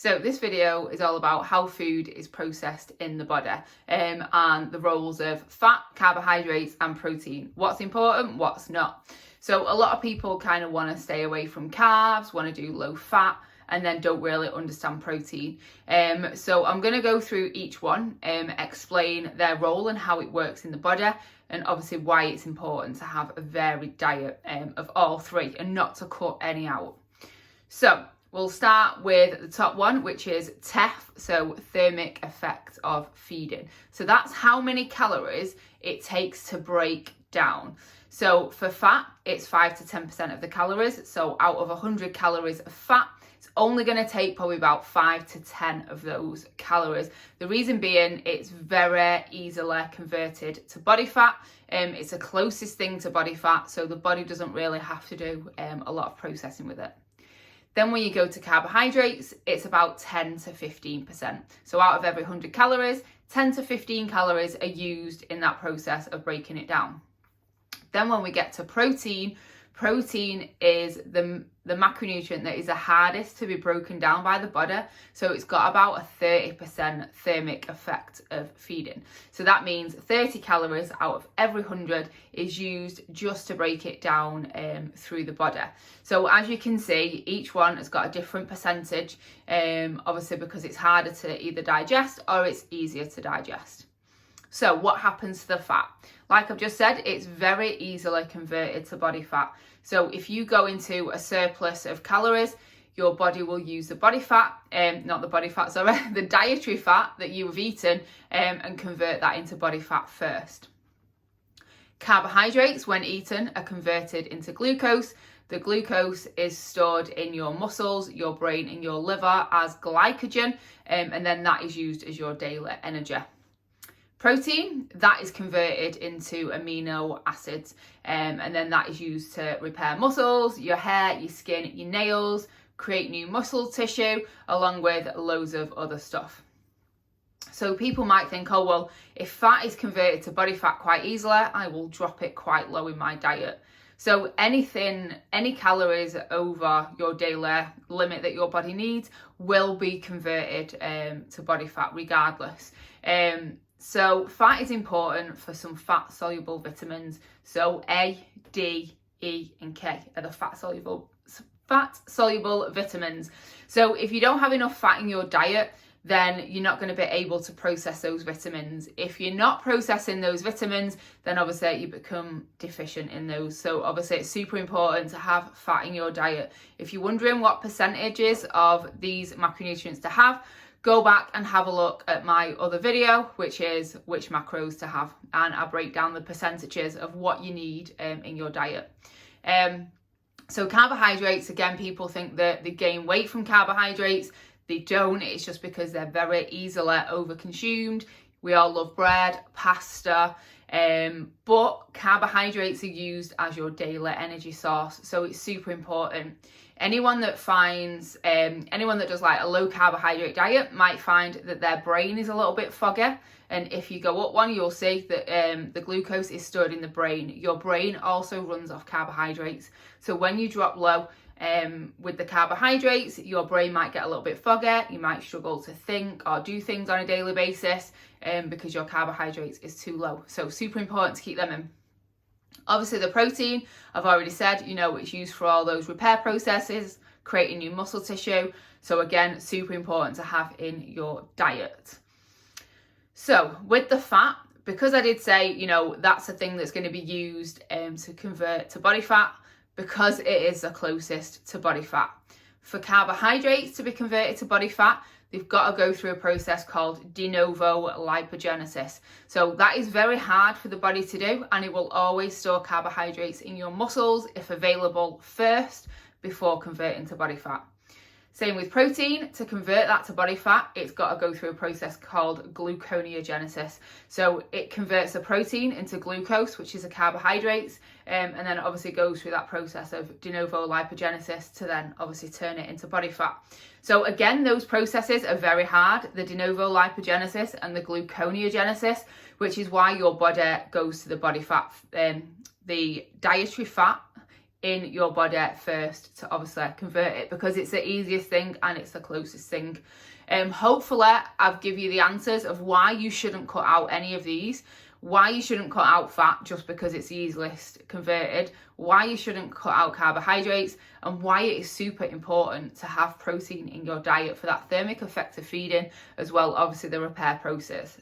So this video is all about how food is processed in the body and the roles of fat, carbohydrates and protein. What's important, what's not. So a lot of people kind of want to stay away from carbs, want to do low fat, and then don't really understand protein. So I'm going to go through each one, explain their role and how it works in the body, and obviously why it's important to have a varied diet of all three and not to cut any out. So we'll start with the top one, which is TEF, so thermic effect of feeding. So that's how many calories it takes to break down. So for fat, it's 5 to 10% of the calories. So out of 100 calories of fat, it's only going to take probably about 5 to 10 of those calories. The reason being, it's very easily converted to body fat. It's the closest thing to body fat, so the body doesn't really have to do a lot of processing with it. Then when you go to carbohydrates, it's about 10 to 15%. So out of every 100 calories, 10 to 15 calories are used in that process of breaking it down. Then when we get to protein, protein is the macronutrient that is the hardest to be broken down by the body. So it's got about a 30% thermic effect of feeding. So that means 30 calories out of every 100 is used just to break it down through the body. So as you can see, each one has got a different percentage, obviously because it's harder to either digest or it's easier to digest. So what happens to the fat? Like I've just said, it's very easily converted to body fat. So if you go into a surplus of calories, your body will use the body fat, the dietary fat that you have eaten and convert that into body fat first. Carbohydrates, when eaten, are converted into glucose. The glucose is stored in your muscles, your brain and your liver as glycogen, and then that is used as your daily energy. Protein, that is converted into amino acids, and then that is used to repair muscles, your hair, your skin, your nails, create new muscle tissue, along with loads of other stuff. So people might think, oh, well, if fat is converted to body fat quite easily, I will drop it quite low in my diet. So any calories over your daily limit that your body needs will be converted to body fat regardless. So fat is important for some fat soluble vitamins. So A, D, E and K are the fat soluble vitamins. So if you don't have enough fat in your diet, then you're not going to be able to process those vitamins. If you're not processing those vitamins, then obviously you become deficient in those. So obviously it's super important to have fat in your diet. If you're wondering what percentages of these macronutrients to have, go back and have a look at my other video, which is which macros to have, and I break down the percentages of what you need in your diet. So carbohydrates, again, people think that they gain weight from carbohydrates. They don't. It's just because they're very easily overconsumed. We all love bread, pasta, but carbohydrates are used as your daily energy source, so it's super important. Anyone that does like a low carbohydrate diet might find that their brain is a little bit foggy, and if you go up one, you'll see that the glucose is stored in the brain. Your brain also runs off carbohydrates, so when you drop low with the carbohydrates, your brain might get a little bit foggy. You might struggle to think or do things on a daily basis because your carbohydrates is too low. So super important to keep them in. Obviously the protein, I've already said, it's used for all those repair processes, creating new muscle tissue. So again, super important to have in your diet. So with the fat, because I did say, that's a thing that's going to be used to convert to body fat, because it is the closest to body fat. For carbohydrates to be converted to body fat, they've got to go through a process called de novo lipogenesis. So that is very hard for the body to do, and it will always store carbohydrates in your muscles if available first before converting to body fat. Same with protein. To convert that to body fat, it's got to go through a process called gluconeogenesis. So it converts the protein into glucose, which is a carbohydrates, and then it obviously goes through that process of de novo lipogenesis to then obviously turn it into body fat. So again, those processes are very hard, the de novo lipogenesis and the gluconeogenesis, which is why your body goes to the body fat. The dietary fat in your body first to obviously convert it, because it's the easiest thing and it's the closest thing. Hopefully I've given you the answers of why you shouldn't cut out any of these, why you shouldn't cut out fat just because it's the easiest converted, why you shouldn't cut out carbohydrates, and why it is super important to have protein in your diet for that thermic effect of feeding, as well obviously the repair processes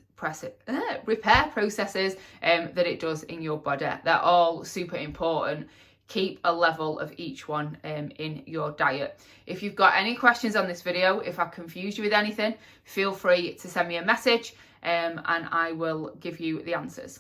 that it does in your body. They're all super important. Keep a level of each one in your diet. If you've got any questions on this video, if I've confused you with anything, feel free to send me a message and I will give you the answers.